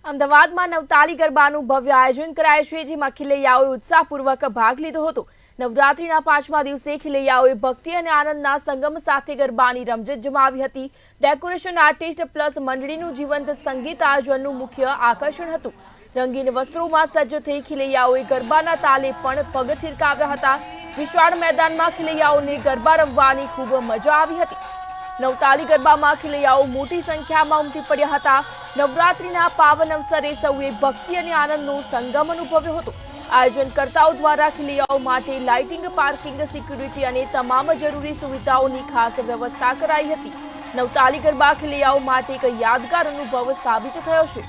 અમદાવાદમાં નવતાળી ગરબાનું ભવ્ય આયોજન કરાયું છે, જેમાં ખેલૈયાઓએ ઉત્સાહપૂર્વક ભાગ લીધો હતો। નવરાત્રીના 5મા દિવસે ખેલૈયાઓએ ભક્તિ અને આનંદના સંગમ સાથે ગરબાની રમઝટ જમાવી હતી। ડેકોરેશન આર્ટિસ્ટ પ્લસ મંડળીનું જીવંત સંગીત આયોજનનું મુખ્ય આકર્ષણ હતું। રંગીન વસ્ત્રોમાં સજ્જ થઈ ખેલૈયાઓએ ગરબાના તાલે પણ પગ થિરકાવ્યા હતા। વિશાળ મેદાનમાં ખેલૈયાઓને ગરબા રમવાની ખૂબ મજા આવી હતી। નવતાળી ગરબામાં ખેલૈયાઓ મોટી સંખ્યામાં ઉમટી પડ્યા હતા। નવરાત્રીના પાવન અવસરે સૌએ ભક્તિ અને આનંદનો સંગમ અનુભવ્યો હતો। આયોજનકર્તાઓ દ્વારા ખેલૈયાઓ માટે લાઇટિંગ, પાર્કિંગ, સિક્યુરિટી અને તમામ જરૂરી સુવિધાઓની ખાસ વ્યવસ્થા કરાઈ હતી। નવતાળી ગરબા ખેલૈયાઓ માટે એક યાદગાર અનુભવ સાબિત થયો છે।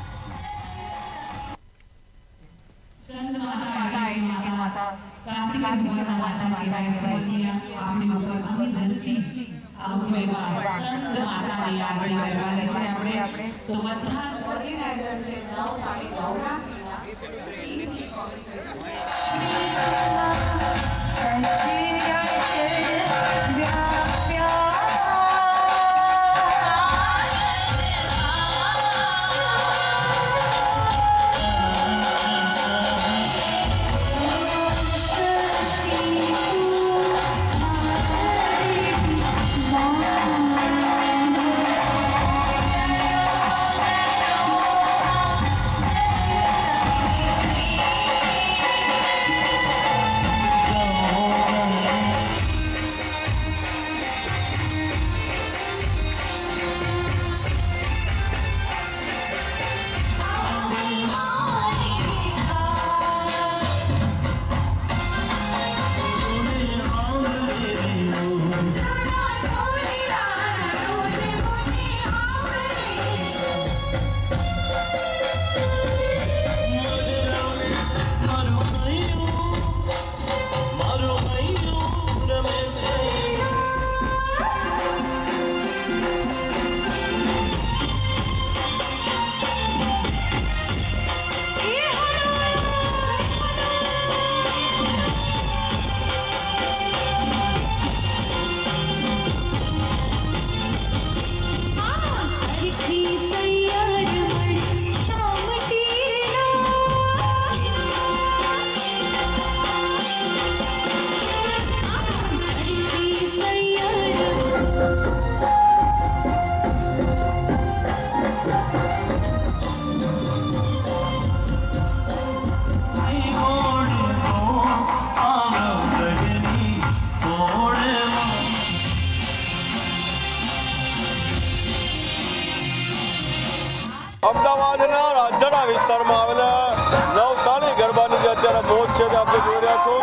અમદાવાદના રાજ્યના વિસ્તારમાં આવેલા નવતાળી ગરબાની જે અત્યારે મોજ છે તે આપણે જોઈ રહ્યા છો।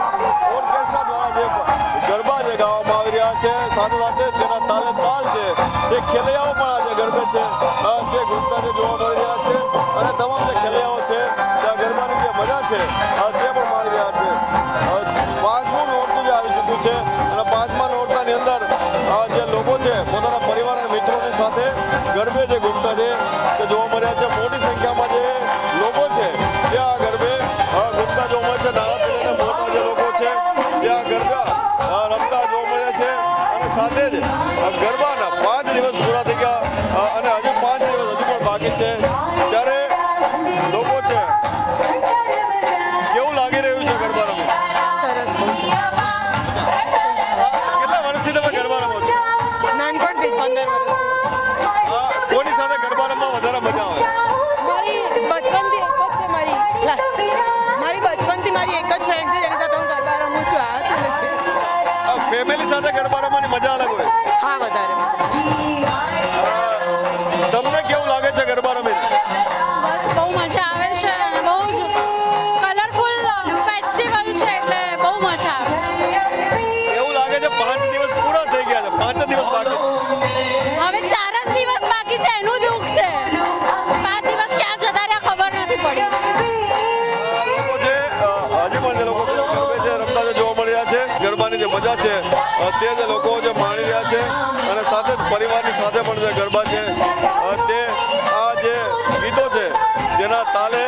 ઓર્કેસ્ટ્રા દ્વારા જે ગરબા જે ગાવામાં આવી રહ્યા છે, સાથે સાથે તેના તાલે તાલ છે, જે ખેલૈયાઓ પણ આજે ગરબે છે તે ઘૂમતા જે જોવા મળી રહ્યા છે, અને તમામ જે ખેલૈયાઓ છે ત્યાં ગરબાની જે મજા છે તે પણ માણી રહ્યા છે। 5મું નોરતું જે આવી ચૂક્યું છે, અને 5મા નોરતાની અંદર જે લોકો છે પોતાના પરિવાર અને મિત્રોની સાથે ગરબે જે ઘૂમતા છે તે જોવા મળ્યા છે। મોટી સંખ્યામાં જે લોકો છે ત્યાં ગરબે ઘૂમતા જોવા મળે છે। નાનાથી લઈને મોટા જે લોકો છે ત્યાં ગરબા રમતા જોવા મળે છે, અને સાથે જ ગરબાના 5 દિવસ પૂરા થઈ ગયા અને હજુ 5 દિવસ હજુ પણ બાકી છે। ત્યારે લોકો છે, કેવું લાગી રહ્યું છે ગરબા રમવું? સરસ, બહુ સરસ। કેટલા વર્ષથી તમે ગરબા રમો છો? નાનપણથી 15 વર્ષથી। કોની સાથે ગરબા રમવા વધારે મજા આવે? મારી બચપનથી મારી એક જ ફ્રેન્ડ છે જેની સાથે હું ગરબા રમું છું। આ છે નથી। ફેમિલી સાથે ગરબા રમવાની મજા અલગ હોય? હા, વધારે તમને કેવું લાગે છે ગરબા રમીને? બસ બહુ મજા આવે છે અને બહુ જ કલરફુલ ફેસ્ટિવલ છે, એટલે બહુ મજા આવે છે। એવું લાગે છે 5 દિવસ પૂરા થઈ ગયા છે, 5 જ દિવસ બાકી? હવે 4 જ દિવસ બાકી છે, એનું દુઃખ છે। 5 દિવસ ક્યાં જતા રહ્યા ખબર નથી પડી। હજી પણ જે લોકો ગરબે છે રમતા જોવા મળી રહ્યા છે। ગરબાની જે મજા છે તે જે લોકો જે માણી રહ્યા છે, અને સાથે જ પરિવારની સાથે પણ જે ગરબા છે તે આ જે ગીતો છે જેના તાલે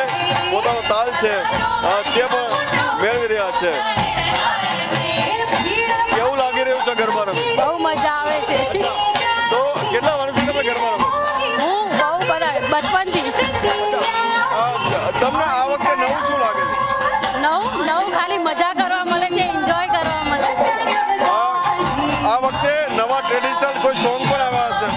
પોતાનો તાલ છે તે પણ મેળવી રહ્યા છે। કેવું લાગી રહ્યું છે ગરબા રમવું? બહુ મજા આવે છે। તો કેટલા વર્ષથી તમે ગરબા રમો? હું બહુ બધા બચપનથી। નવું શું લાગે છે? નવું ખાલી મજા કરવા મળે છે, એન્જોય કરવા મળે છે. આ વખતે નવા ટ્રેડિશનલ કોઈ સોંગ પણ આવ્યા હશે?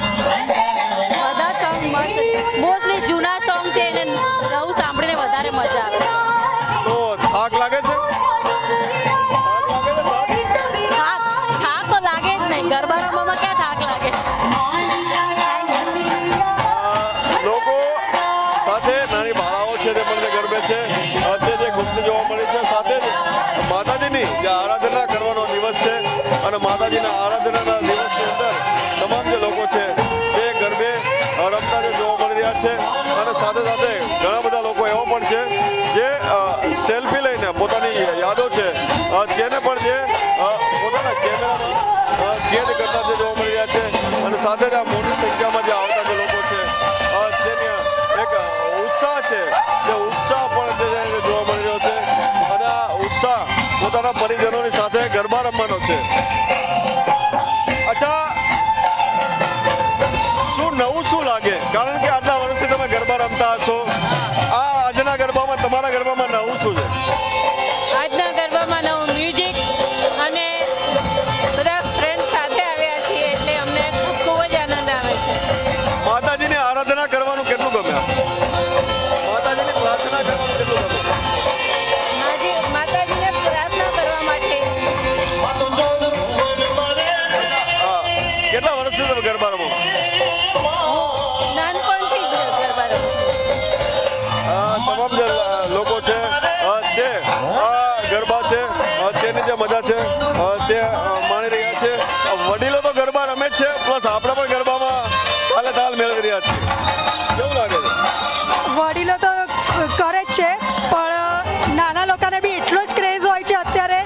બધા સોંગ મસ્ત, મોસ્ટલી જૂના સોંગ છે એને નવું સાંભળીને વધારે મજા આવે છે. તો થાક લાગે છે? થાક તો લાગે જ નહીં, ગરબા રમવામાં ક્યાં થાક લાગે. લોકો સાથે નાની બાળાઓ છે તે પણ તે ગરબે છે તે જે ગુપ્ત જોવા મળી છે. સાથે જ માતાજીની જે આરાધના કરવાનો દિવસ છે અને માતાજીના આરાધનાના દિવસની અંદર તમામ જે લોકો છે તે ગરબે રમતા જે જોવા મળી રહ્યા છે. અને સાથે સાથે ઘણા બધા લોકો એવા પણ છે જે સેલ્ફી લઈને પોતાની યાદો છે તેને પણ જે પોતાના કેમેરામાં કેદ કરતા જે જોવા મળી રહ્યા છે. અને સાથે જ આ મોટી સંખ્યામાં જે આવતા જે લોકો છે તેની એક ઉત્સાહ છે, જે ઉત્સાહ પણ જે જોવા મળી રહ્યો છે. અને આ ઉત્સાહ પોતાના પરિજનોની સાથે ગરબા રમવાનો છે. અચ્છા, શું નવું શું લાગે? કારણ કે આટલા વર્ષથી તમે ગરબા રમતા હશો, આ આજના ગરબામાં તમારા ગરબામાં નવું શું છે? આજના ગરબામાં નવું મ્યુઝિક અને બધા ફ્રેન્ડ સાથે આવ્યા છીએ એટલે અમને ખૂબ જ આનંદ આવે છે. માતાજીની આરાધના કરવાનું કેટલું ગમે? માતાજીની પ્રાર્થના કરવાનું કેટલું ગમે? માતાજીને પ્રાર્થના કરવા માટે. હા. કેટલા વર્ષથી તમે ગરબા રમો? નાનપણથી જ ગરબા રમું. તમામ જે લોકો છે તે આ ગરબા છે તેની જે મજા છે તે માણી રહ્યા છે. વડીલો તો ગરબા રમે જ છે, પ્લસ આપણે પણ ગરબામાં તાલે તાલ મેળવી રહ્યા છીએ. કેવું લાગે છે? વડીલો તો કરે જ છે, પણ નાના લોકોને બી એટલો જ ક્રેઝ હોય છે અત્યારે,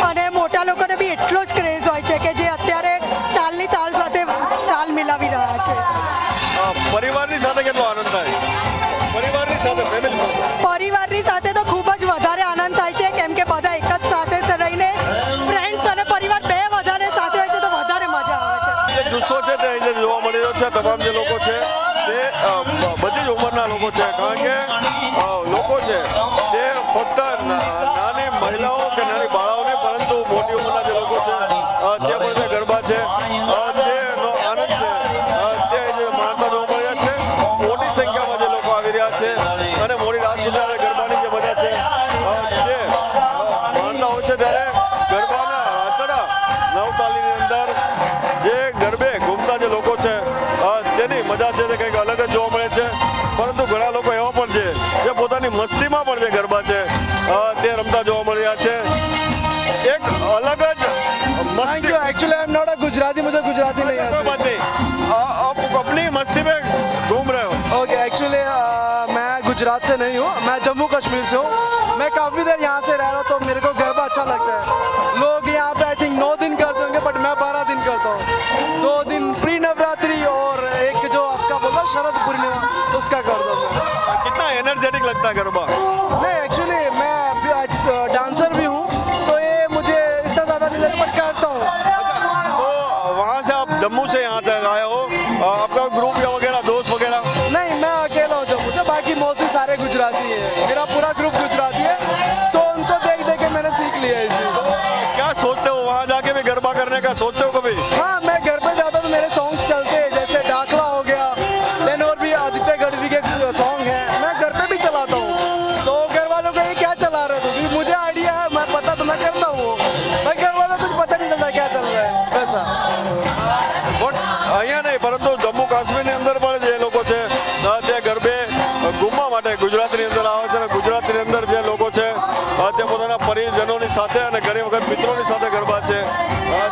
અને મોટા લોકોને બી એટલો જ ક્રેઝ હોય છે કે જે અત્યારે તાલની તાલ સાથે તાલ મિલાવી રહ્યા છે. પરિવારની સાથે કેટલો આનંદ થાય? પરિવારની સાથે, ફેમિલી સાથે? પરિવારની સાથે તો ખૂબ જ વધારે આનંદ થાય છે, કેમ કે બધા એક જ સાથે રહીને ફ્રેન્ડ્સ અને પરિવાર બે વધારે સાથે હોય છે તો વધારે મજા આવે છે. જે જુસ્સો છે તે અહીં જે જોવા મળી રહ્યો છે, તમામ જે લોકો છે તે બધી જ ઉંમરના લોકો છે. કારણ કે લોકો છે તે ફક્ત નાની મહિલાઓ કે નાની બાળાઓ નહીં, પરંતુ મોટી ઉંમરના જે લોકો છે તે પણ જે ગરબા છે તેનો આનંદ છે તે જે માણતા જોવા મળી રહ્યા છે. મોટી સંખ્યામાં જે લોકો આવી રહ્યા છે અને મોડી રાત સુધી આ ગરબાની જે મજા છે તે માણતા હોય છે. ત્યારે ગરબાના રાતડા નવતાલીની અંદર જે ગરબે ઘૂમતા જે લોકો છે તેની મજા છે તે કંઈક અલગ જ જોવા મળે છે. પરંતુ ઘણા લોકો એવા પણ છે જે પોતાની મસ્તીમાં પણ જે ગરબા છે તે રમતા જોવા મળી રહ્યા છે. એક અલગ જ મસ્તી. Actually I am not a Gujarati, मुझे गुजराती नहीं कोई बात आती. नहीं, आप अपनी मस्ती में घूम रहे हो? ओके, एक्चुअली मैं गुजरात से नहीं हूँ, मैं जम्मू कश्मीर से हूँ. मैं काफ़ी देर यहाँ से रह रहा हूँ तो मेरे को गरबा अच्छा लगता है. लोग यहाँ पे आई थिंक 9 दिन करते होंगे, बट मैं 12 दिन करता हूँ. 2 दिन प्री नवरात्रि और एक जो आपका बोला शरद पूर्णिमा, उसका करता हूँ मैं. कितना एनर्जेटिक लगता है गरबा? नहीं, एक्चुअली मैं डांसर भी हूँ तो ये मुझे इतना ज़्यादा नहीं लगता, बट करता हूँ. तो वहाँ से आप जम्मू से यहाँ तक आए हो, आपका ग्रुप या वगैरह दोस्त वगैरह? नहीं, मैं अकेला हूँ जम्मू से, बाकी मोस्टली सारे गुजराती है. मेरा पूरा ग्रुप गुजराती है, सो उनको देख देख के मैंने सीख लिया है इसी. क्या सोचते हो वहाँ जाके भी गरबा करने का सोचते हो कभी? हाँ, मैं घर पे जाता तो मेरे सॉन्ग्स चलते हैं, जैसे डाकला हो गया, देन और भी आदित्य गढ़वी के सॉन्ग हैं, मैं घर पे भी चलाता हूँ. तो घर वालों को ये क्या चला रहे थे, क्योंकि मुझे आइडिया है, मैं पता तो मैं करता हूँ, भाई घर वालों को कुछ पता नहीं चलता क्या चल रहा है वैसा. અહીંયા નહીં, પરંતુ જમ્મુ કાશ્મીરની અંદર પણ જે લોકો છે તે ગરબે ઘૂમવા માટે ગુજરાતની અંદર આવે છે. અને ગુજરાતની અંદર જે લોકો છે તે પોતાના પરિજનોની સાથે અને ઘણી વખત મિત્રોની સાથે ગરબા છે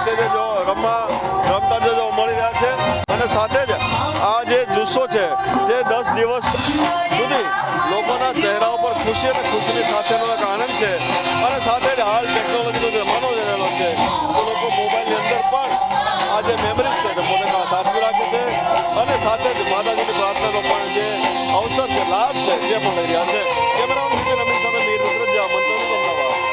તે જે જો રમતા જો મળી રહ્યા છે. અને સાથે જ આ જે જુસ્સો છે તે 10 દિવસ સુધી લોકોના ચહેરા ઉપર ખુશી અને ખુશીની સાથેનો એક આનંદ છે. અને સાથે જ હાલ ટેકનોલોજીનો જમાનો રહેલો છે તો લોકો મોબાઈલની અંદર પણ આ જે મેમરીઝ છે તે પોતાના સાચવી રાખે છે. અને સાથે જ માતાજીની પ્રાર્થનાનો પણ જે અવસર છે, લાભ છે તે પણ લઈ રહ્યા છે.